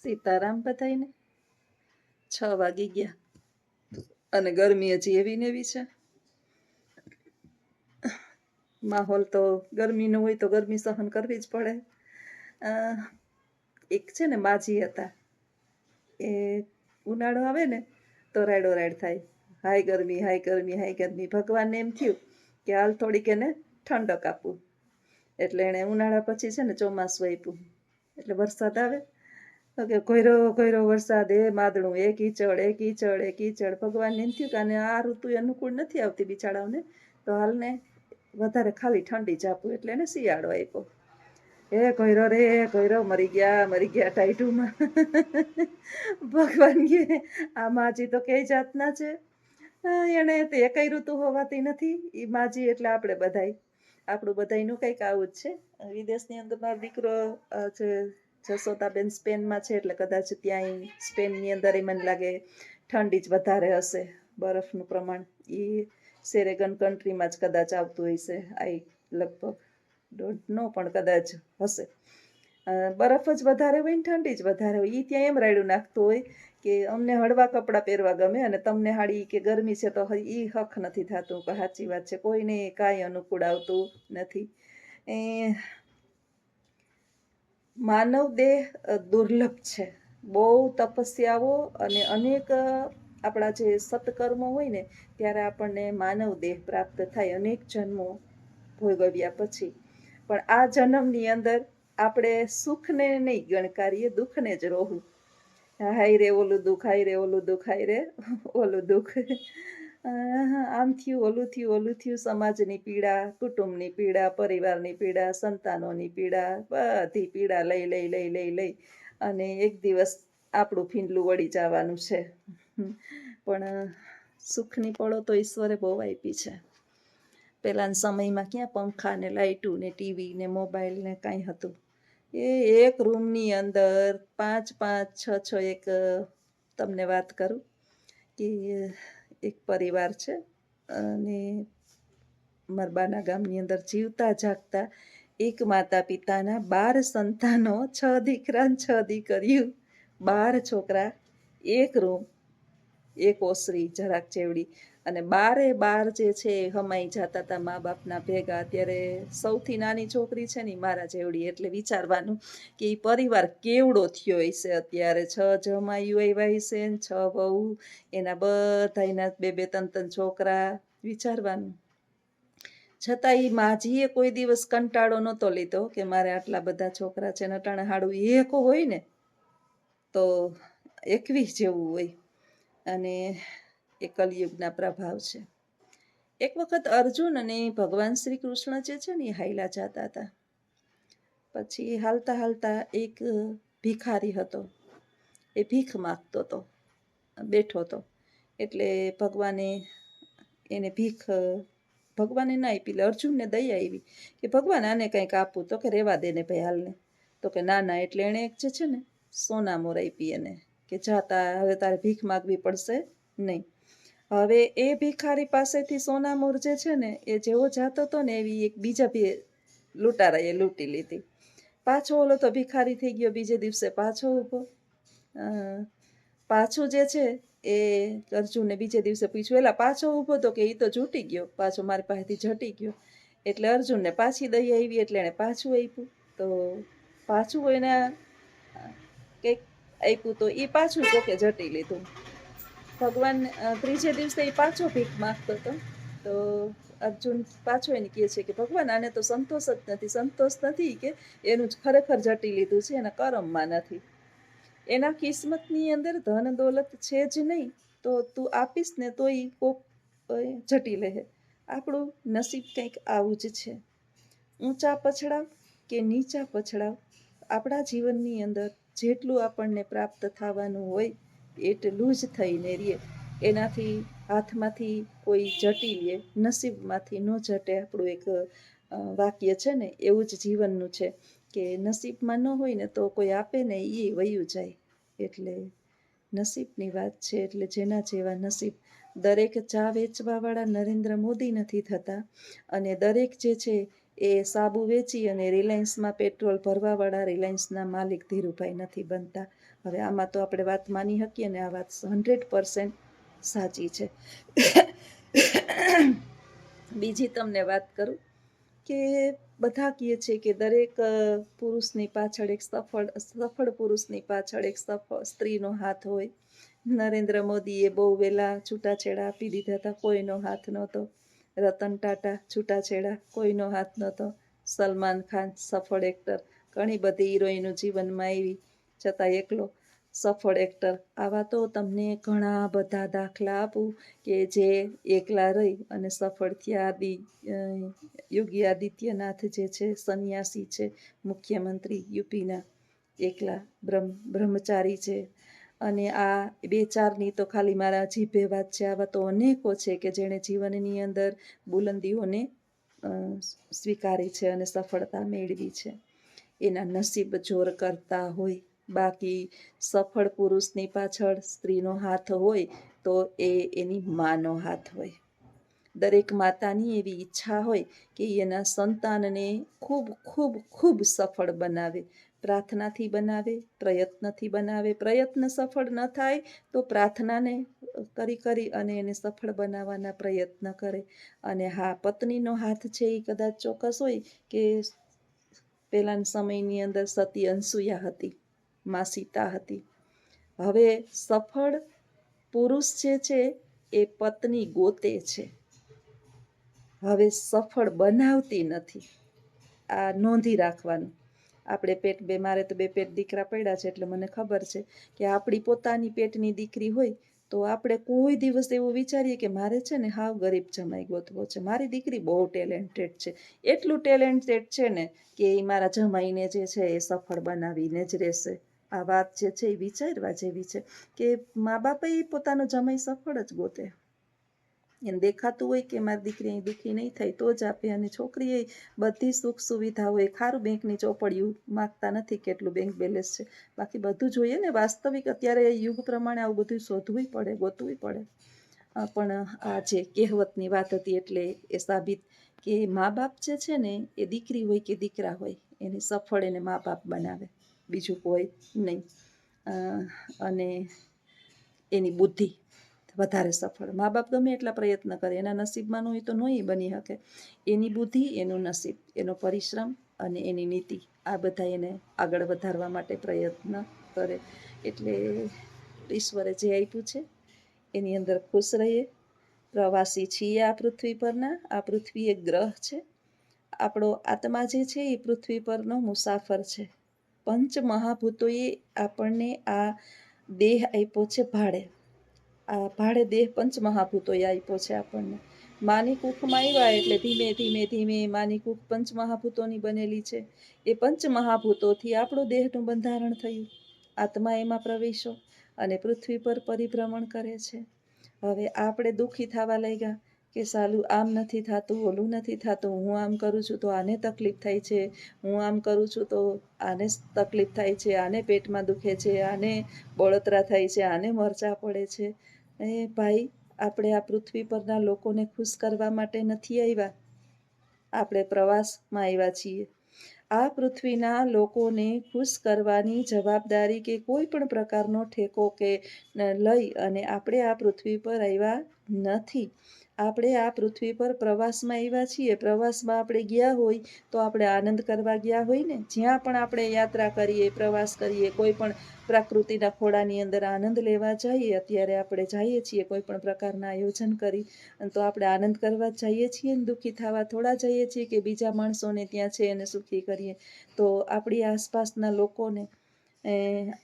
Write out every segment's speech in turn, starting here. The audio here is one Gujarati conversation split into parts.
સીતારામ બધાઈને 6 વાગી ગયા અને ગરમી હજી એવી ને એવી છે. માહોલ તો ગરમીનો હોય તો ગરમી સહન કરવી જ પડે. એક છે ને માજી હતા, એ ઉનાળો આવે ને તો રાયડો રાયડ થાય, હાય ગરમી હાય ગરમી હાય ગરમી. ભગવાનને એમ થયું કે હાલ થોડીક એને ઠંડક આપવું, એટલે એણે ઉનાળા પછી છે ને ચોમાસું આપ્યું. એટલે વરસાદ આવે કે કોયરો કોયરો વરસાદ, એ માદણું, એ કીચડ એ કીચડ એ કીચડ. ભગવાનને એમ થયું કે આને આ ઋતુ અનુકૂળ નથી આવતી બિચારાઓને, તો હાલને વધારે ખાલી ઠંડી જ આપું. એટલે એને શિયાળો આપ્યો. એ કોયરો રે કોયરો, મરી ગયા ટાઈટુમાં. ભગવાન કે આ માજી તો કઈ જાતના છે, એને તે કઈ ઋતુ હોવાતી નથી. એ માજી એટલે આપણે બધાય, આપણું બધાયનું કંઈક આવું જ છે. વિદેશની અંદર મારો દીકરો છે જસોદાબેન સ્પેનમાં છે, એટલે કદાચ ત્યાં સ્પેનની અંદર મને લાગે ઠંડી જ વધારે હશે. બરફનું પ્રમાણ એ સેરેગન કન્ટ્રીમાં જ કદાચ આવતું હશે. આઈ લગભગ ડોન્ટ નો, પણ કદાચ હશે. બરફ જ વધારે હોય ને ઠંડી જ વધારે હોય. એ ત્યાં એમ રાયડું નાખતું હોય કે અમને હળવા કપડાં પહેરવા ગમે અને તમને હાડી કે ગરમી છે તો એ હક નથી થતું. કે સાચી વાત છે, કોઈને કાંઈ અનુકૂળ આવતું નથી. માનવ દેહ દુર્લભ છે. બહુ તપસ્યાઓ અને અનેક આપણા જે સત્કર્મો હોય ને ત્યારે આપણને માનવ દેહ પ્રાપ્ત થાય, અનેક જન્મો ભોગવ્યા પછી. પણ આ જન્મની અંદર આપણે સુખને નહીં ગણકારીએ, દુઃખને જ રોહું. હાય રે ઓલું દુઃખ, હાય રે ઓલું દુઃખ, હાય રે ઓલું દુઃખ. આમ થયું, ઓલું થયું, ઓલું થયું. સમાજની પીડા, કુટુંબની પીડા, પરિવારની પીડા, સંતાનોની પીડા, બધી પીડા લઈ લઈ લઈ લઈ લઈ અને એક દિવસ આપણું ફીંડલું વળી જવાનું છે. પણ સુખની પળો તો ઈશ્વરે બહુ આપી છે. પહેલાના સમયમાં ક્યાં પંખા ને લાઇટું ને ટીવી ને મોબાઈલ ને કાંઈ હતું. એ એક રૂમની અંદર 5 5 6 6 એક તમને વાત કરું કે એક પરિવાર છે અને મરબાના ગામની અંદર જીવતા જાગતા એક માતા પિતાના 12 સંતાનો, 6 દીકરા 6 દીકરીઓ, 12 છોકરા, એક રૂમ, એક ઓસરી જરાક જેવડી, અને 12 જે છે હમાઈ જતા હતા મા બાપના ભેગા. અત્યારે સૌથી નાની છોકરી છે ને મારા જેવડી, એટલે વિચારવાનું કે એ પરિવાર કેવડો થયો હશે. અત્યારે 6 જમાઈઓ આવ્યા હશે, 6 વહુ, એના બધાના 2 2 3 3 છોકરા. વિચારવાનું. છતાં એ માજીએ કોઈ દિવસ કંટાળો નહોતો લીધો કે મારે આટલા બધા છોકરા છે. નટાણે હાડું એક હોય ને તો 21 જેવું હોય. અને એ કલયુગના પ્રભાવ છે. એક વખત અર્જુન અને ભગવાન શ્રી કૃષ્ણ જે છે ને એ હાઈલા જતા હતા. પછી હાલતા હાલતા એક ભિખારી હતો, એ ભીખ માગતો હતો, બેઠો હતો. એટલે ભગવાને એને ભીખ, ભગવાને ના આપી, એટલે અર્જુનને દયા આવી કે ભગવાન આને કંઈક આપવું. તો કે રેવા દે ને ભાઈ, હાલને. તો કે ના ના. એટલે એણે એક જે છે ને સોનામોર આપી એને, કે જાતા હવે તારે ભીખ માગવી પડશે નહીં. હવે એ ભિખારી પાસેથી સોનામોર જે છે ને એ જેવો જાતો હતો ને એવી એક બીજા લૂંટારાએ લૂંટી લીધી. પાછો ઓલો તો ભિખારી થઈ ગયો, બીજે દિવસે પાછો ઊભો. પાછું જે છે એ અર્જુનને બીજે દિવસે પૂછ્યું, એલા પાછો ઊભો તો કે એ તો જૂટી ગયો, પાછો મારી પાસેથી જટી ગયો. એટલે અર્જુનને પાછી દયા આવી, એટલે એણે પાછું આપ્યું. તો પાછું એને કંઈક આપ્યું તો એ પાછું તો કે જટી લીધું. ભગવાન ત્રીજે દિવસે એ પાછો ભીખ માગતો હતો. તો અર્જુન પાછો એને કહે છે કે ભગવાન આને તો સંતોષ જ નથી. સંતોષ નથી કે એનું જ ખરેખર જટી લીધું છે, એના કરમમાં નથી. એના કિસ્મતની અંદર ધન દોલત છે જ નહીં, તો તું આપીશ ને તો એ કોક જટી લે. આપણું નસીબ કંઈક આવું જ છે. ઊંચા પછડાવ કે નીચા પછડાવ, આપણા જીવનની અંદર જેટલું આપણને પ્રાપ્ત થવાનું હોય એટલું જ થઈને રહીએ. એનાથી હાથમાંથી કોઈ જટી લે, નસીબમાંથી ન જટે. આપણું એક વાક્ય છે ને, એવું જ જીવનનું છે કે નસીબમાં ન હોય ને તો કોઈ આપે ને એ વયું જાય. એટલે નસીબની વાત છે. એટલે જેના જેવા નસીબ. દરેક ચા વેચવાવાળા નરેન્દ્ર મોદી નથી થતા, અને દરેક જે છે એ સાબુ વેચી અને રિલાયન્સમાં પેટ્રોલ ભરવાવાળા રિલાયન્સના માલિક ધીરુભાઈ નથી બનતા. હવે આમાં તો આપણે વાત માની શકીએ ને આ વાત 100% સાચી છે. બીજી તમને વાત કરું કે બધા કહે છે કે દરેક પુરુષની પાછળ એક સફળ પુરુષની પાછળ એક સ્ત્રીનો હાથ હોય. નરેન્દ્ર મોદીએ બહુ વહેલા છૂટાછેડા આપી દીધા હતા, કોઈનો હાથ નહોતો. રતન ટાટા છૂટાછેડા, કોઈનો હાથ નહોતો. સલમાન ખાન સફળ એક્ટર, ઘણી બધી હિરોઈનો જીવનમાં આવી છતાં એકલો સફળ એક્ટર. આવા તો તમને ઘણા બધા દાખલા આપું કે જે એકલા રહી અને સફળ થયા. યોગી આદિત્યનાથ જે છે સંન્યાસી છે, મુખ્યમંત્રી યુપીના, એકલા બ્રહ્મચારી છે. અને આ 2-4ની તો ખાલી મારા જીભે વાત છે. આવા તો અનેકો છે કે જેણે જીવનની અંદર બુલંદીઓને સ્વીકારી છે અને સફળતા મેળવી છે. એના નસીબ જોર કરતા હોય. બાકી સફળ પુરુષની પાછળ સ્ત્રીનો હાથ હોય તો એ એની માનો હાથ હોય. દરેક માતાની એવી ઈચ્છા હોય કે એના સંતાનને ખૂબ ખૂબ ખૂબ સફળ બનાવે. પ્રાર્થનાથી બનાવે, પ્રયત્નથી બનાવે. પ્રયત્ન સફળ ન થાય તો પ્રાર્થનાને કરી અને એને સફળ બનાવવાના પ્રયત્ન કરે. અને હા, પત્નીનો હાથ છે એ કદાચ ચોક્કસ હોય કે પહેલાના સમયની અંદર સતી અનસુયા હતી, મા સીતા હતી. હવે સફળ પુરુષ જે છે એ પત્ની ગોતે છે, હવે સફળ બનાવતી નથી. આ નોંધી રાખવાનું. આપણે મારે તો 2 પેટ દીકરા પડ્યા છે એટલે મને ખબર છે કે આપણી પોતાની પેટની દીકરી હોય તો આપણે કોઈ દિવસ એવું વિચારીએ કે મારે છે ને હાવ ગરીબ જમાઈ ગોતવો છે, મારી દીકરી બહુ ટેલેન્ટેડ છે, એટલું ટેલેન્ટેડ છે ને કે એ મારા જમાઈને જે છે એ સફળ બનાવીને જ રહેશે. આ વાત જે છે એ વિચારવા જેવી છે કે મા બાપે પોતાનો જમાઈ સફળ જ ગોતે. એને દેખાતું હોય કે મારી દીકરી અહીં દુઃખી નહીં થાય તો જ આપે. અને છોકરીએ બધી સુખ સુવિધા હોય, ખારું બેંકની ચોપડિયું માગતા નથી કેટલું બેંક બેલેન્સ છે, બાકી બધું જોઈએ ને. વાસ્તવિક અત્યારે યુગ પ્રમાણે આવું બધું શોધવું પડે, ગોતવું પડે. પણ આ જે કહેવતની વાત હતી એટલે એ સાબિત કે મા બાપ જે છે ને એ દીકરી હોય કે દીકરા હોય એને સફળ એને મા બાપ બનાવે, બીજું કોઈ નહીં. અને એની બુદ્ધિ વધારે સફળ. મા બાપ ગમે એટલા પ્રયત્ન કરે, એના નસીબમાં ન હોય તો નહીં બની શકે. એની બુદ્ધિ, એનું નસીબ, એનો પરિશ્રમ અને એની નીતિ, આ બધા એને આગળ વધારવા માટે પ્રયત્ન કરે. એટલે ઈશ્વરે જે આપ્યું છે એની અંદર ખુશ રહીએ. પ્રવાસી છીએ આ પૃથ્વી પરના. આ પૃથ્વી એક ગ્રહ છે. આપણો આત્મા જે છે એ પૃથ્વી પરનો મુસાફર છે. પંચ મહાભૂતોએ આપણને આ દેહ આપ્યો છે ભાડે. આ ભાડે દેહ પંચ મહાભૂતોએ આપ્યો છે આપણને. માની કુખમાં આવ્યા એટલે ધીમે ધીમે ધીમે માની કુખ પંચ મહાભૂતોની બનેલી છે. એ પંચ મહાભૂતોથી આપણું દેહનું બંધારણ થયું. આત્મા એમાં પ્રવેશ્યો અને પૃથ્વી પર પરિભ્રમણ કરે છે. હવે આપણે દુઃખી થવા લાગ્યા કે સાલું આમ નથી થતું, ઓલું નથી થતું, હું આમ કરું છું તો આને તકલીફ થાય છે, હું આમ કરું છું તો આને તકલીફ થાય છે, આને પેટમાં દુખે છે, આને બળતરા થાય છે, આને મરચા પડે છે. એ ભાઈ, આપણે આ પૃથ્વી પરના લોકોને ખુશ કરવા માટે નથી આવ્યા. આપણે પ્રવાસમાં આવ્યા છીએ. આ પૃથ્વીના લોકોને ખુશ કરવાની જવાબદારી કે કોઈ પણ પ્રકારનો ઠેકો કે લઈ અને આપણે આ પૃથ્વી પર આવ્યા નથી. આપણે આ પૃથ્વી પર પ્રવાસમાં આવ્યા છીએ. પ્રવાસમાં આપણે ગયા હોય તો આપણે આનંદ કરવા ગયા હોય ને. જ્યાં પણ આપણે યાત્રા કરીએ, પ્રવાસ કરીએ, કોઈ પણ પ્રકૃતિના ખોળાની અંદર આનંદ લેવા જઈએ, અત્યારે આપણે જઈએ છીએ કોઈ પણ પ્રકારના આયોજન કરી તો આપણે આનંદ કરવા જઈએ છીએ ને, દુઃખી થવા થોડા જઈએ છીએ કે બીજા માણસોને ત્યાં છે એને સુખી કરીએ. તો આપણી આસપાસના લોકોને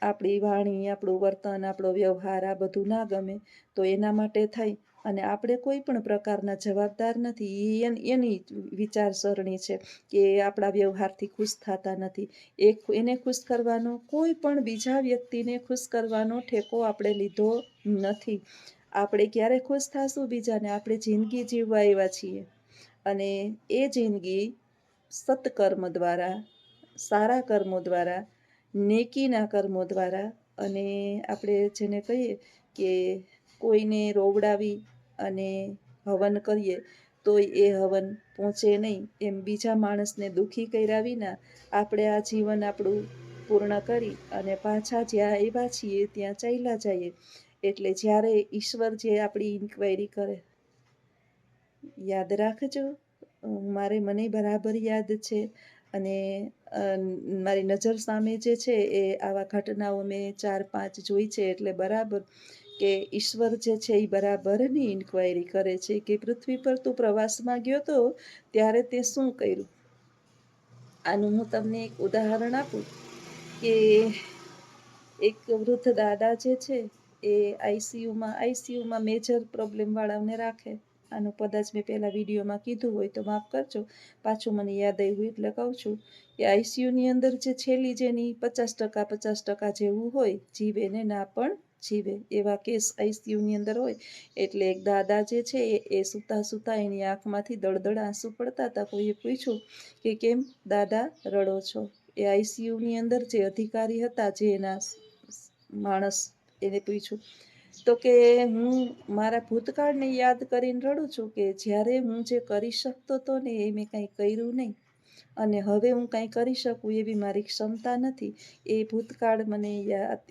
આપણી વાણી, આપણું વર્તન, આપણો વ્યવહાર આ બધું ના ગમે તો એના માટે થઈ અને આપણે કોઈ પણ પ્રકારના જવાબદાર નથી. એની વિચારસરણી છે કે આપણા વ્યવહારથી ખુશ થતા નથી. એને ખુશ કરવાનો, કોઈ પણ બીજા વ્યક્તિને ખુશ કરવાનો ઠેકો આપણે લીધો નથી. આપણે ક્યારે ખુશ થશું બીજાને? આપણે જિંદગી જીવવા આવ્યા છીએ અને એ જિંદગી સત્કર્મ દ્વારા, સારા કર્મો દ્વારા, નેકીના કર્મો દ્વારા અને આપણે જેને કહીએ કે કોઈને રોવડાવી અને હવન કરીએ તોય એ હવન પહોંચે નહીં. એમ બીજા માણસને દુઃખી કર્યા વિના આપણે આ જીવન આપણું પૂર્ણ કરી અને પાછા જ્યાં આવ્યા છીએ ત્યાં ચાલ્યા જઈએ. એટલે જ્યારે ઈશ્વર જે આપણી ઇન્ક્વાયરી કરે, યાદ રાખજો, મને બરાબર યાદ છે. અને મારી નજર સામે જે છે એ આવા ઘટનાઓ મેં 4-5 જોઈ છે. એટલે બરાબર કે ઈશ્વર જે છે એ બરાબરની ઇન્ક્વાયરી કરે છે કે પૃથ્વી પર તું પ્રવાસમાં ગયો તો ત્યારે તે શું કર્યું. આનું હું તમને એક ઉદાહરણ આપું કે એક વૃદ્ધ દાદા જે છે એ આઈસીયુમાં મેજર પ્રોબ્લેમવાળાને રાખે. આનું કદાચ મેં પહેલાં વિડીયોમાં કીધું હોય તો માફ કરજો, પાછું મને યાદ આવ્યું એટલે કહું છું કે આઈસીયુની અંદર જે છેલ્લી જેની 50% જેવું હોય, જીવે ને ના પણ જીવે એવા કેસ આઈસીયુની અંદર હોય. એટલે એક દાદા જે છે એ સૂતા એની આંખમાંથી દળદળ આંસુ પડતા હતા. કોઈએ પૂછ્યું કે કેમ દાદા રડો છો? એ આઈસીયુની અંદર જે અધિકારી હતા, જે એના માણસ, એને પૂછ્યું તો કે હું મારા ભૂતકાળને યાદ કરીને રડું છું કે જ્યારે હું જે કરી શકતો હતો ને એ મેં કાંઈ કર્યું નહીં, અને હવે હું કાંઈ કરી શકું એવી મારી ક્ષમતા નથી. એ ભૂતકાળ મને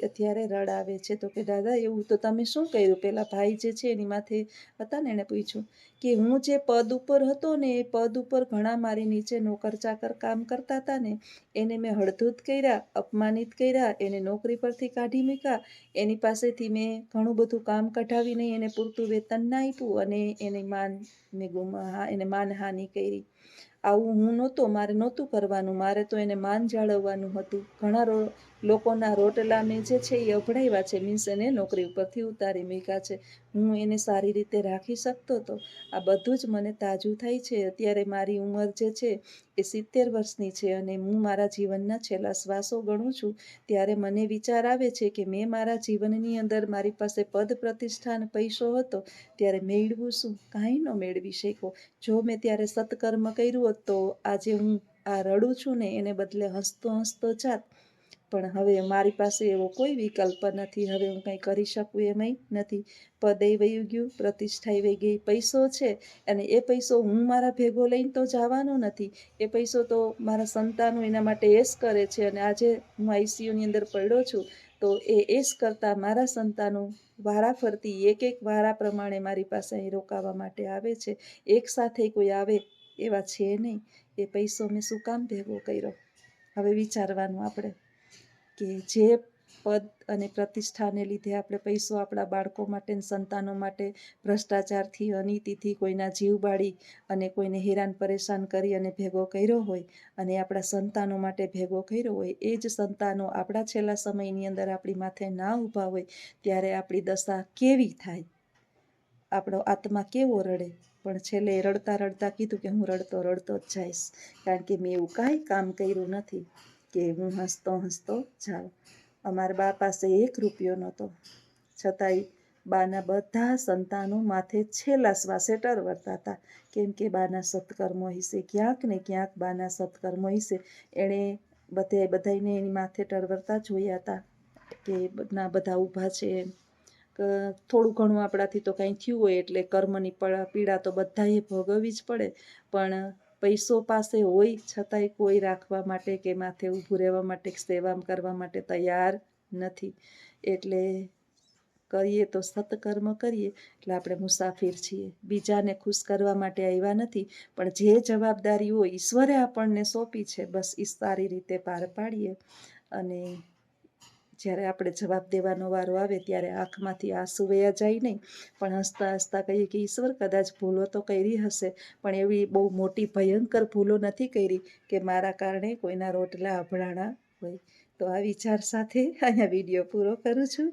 અત્યારે રડ આવે છે. તો કે દાદા એવું તો તમે શું કર્યું? પેલા ભાઈ જે છે એની માથે હતા ને, એને પૂછ્યું કે હું જે પદ ઉપર હતો ને એ પદ ઉપર ઘણા મારી નીચે નોકર ચાકર કામ કરતા હતા ને, એને મેં હળધૂત કર્યા, અપમાનિત કર્યા, એને નોકરી પરથી કાઢી મૂક્યા, એની પાસેથી મેં ઘણું બધું કામ કઢાવીને એને પૂરતું વેતન ના આપ્યું, અને એને માનહાનિ કરી. આવું હું મારે નહોતું કરવાનું. મારે તો એને માન જાળવવાનું હતું. ઘણા લોકોના રોટલા મેં જે છે એ અભડાવ્યા છે, મીન્સ એને નોકરી ઉપરથી ઉતારી મૂક્યા છે. હું એને સારી રીતે રાખી શકતો હતો. આ બધું જ મને તાજું થાય છે. અત્યારે મારી ઉંમર જે છે એ 70 વર્ષની છે અને હું મારા જીવનના છેલ્લા શ્વાસો ગણું છું. ત્યારે મને વિચાર આવે છે કે મેં મારા જીવનની અંદર મારી પાસે પદ પ્રતિષ્ઠાન પૈસો હતો ત્યારે મેળવું શું? કાંઈ ન મેળવી શક્યો. જો મેં ત્યારે સત્કર્મ કર્યું હોત તો આજે હું આ રડું છું ને એને બદલે હસતો જાત. પણ હવે મારી પાસે એવો કોઈ વિકલ્પ નથી. હવે હું કંઈ કરી શકું એમાંય નથી. પદે વયું ગયું, પ્રતિષ્ઠાએ વહી ગઈ. પૈસો છે અને એ પૈસો હું મારા ભેગો લઈને તો જવાનો નથી. એ પૈસો તો મારા સંતાનો એના માટે એશ કરે છે. અને આજે હું આઈસીયુની અંદર પડ્યો છું તો એ એશ કરતાં મારા સંતાનો વારા ફરતી એક વારા પ્રમાણે મારી પાસે અહીં રોકાવા માટે આવે છે. એક સાથે કોઈ આવે એવા છે નહીં. એ પૈસો મેં શું કામ ભેગો કર્યો? હવે વિચારવાનું આપણે કે જે પદ અને પ્રતિષ્ઠાને લીધે આપણે પૈસો આપણા બાળકો માટે, સંતાનો માટે ભ્રષ્ટાચારથી, અનીતિથી, કોઈના જીવ બાળી અને કોઈને હેરાન પરેશાન કરી અને ભેગો કર્યો હોય, અને આપણા સંતાનો માટે ભેગો કર્યો હોય, એ જ સંતાનો આપણા છેલ્લા સમયની અંદર આપણી માથે ના ઊભા હોય ત્યારે આપણી દશા કેવી થાય? આપણો આત્મા કેવો રડે? પણ છેલ્લે રડતા રડતા કીધું કે હું રડતો જ જઈશ, કારણ કે મેં એવું કાંઈ કામ કર્યું નથી કે હું હસતો જાઉં. અમારા બા પાસે 1 રૂપિયો નહોતો, છતાંય બાના બધા સંતાનો માથે છેલ્લા શ્વાસે ટરવરતા હતા. કેમ કે બાના સત્કર્મો હશે, ક્યાંક ને ક્યાંક બાના સત્કર્મો હશે. એણે બધાને એની માથે ટરવરતા જોયા હતા કે ના બધા ઊભા છે. થોડું ઘણું આપણાથી તો કંઈ થયું હોય એટલે કર્મની પીડા તો બધાએ ભોગવવી જ પડે. પણ પૈસો પાસે હોય છતાંય કોઈ રાખવા માટે કે માથે ઊભું રહેવા માટે, સેવા કરવા માટે તૈયાર નથી. એટલે કરીએ તો સત્કર્મ કરીએ એટલે આપણે મુસાફિર છીએ. બીજાને ખુશ કરવા માટે આવ્યા નથી, પણ જે જવાબદારી હોય ઈશ્વરે આપણને સોંપી છે, બસ એ સારી રીતે પાર પાડીએ. અને જ્યારે આપણે જવાબ દેવાનો વારો આવે ત્યારે આંખમાંથી આંસુ વયા જાય નહીં, પણ હસતા હસતા કહીએ કે ઈશ્વર કદાચ ભૂલો તો કરી હશે, પણ એવી બહુ મોટી ભયંકર ભૂલો નથી કરી કે મારા કારણે કોઈના રોટલા અભડાણા હોય. તો આ વિચાર સાથે અહીંયા વિડીયો પૂરો કરું છું.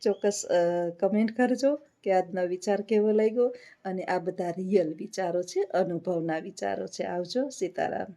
ચોક્કસ કમેન્ટ કરજો કે આજનો વિચાર કેવો લાગ્યો. અને આ બધા રિયલ વિચારો છે, અનુભવના વિચારો છે. આવજો. સીતારામ.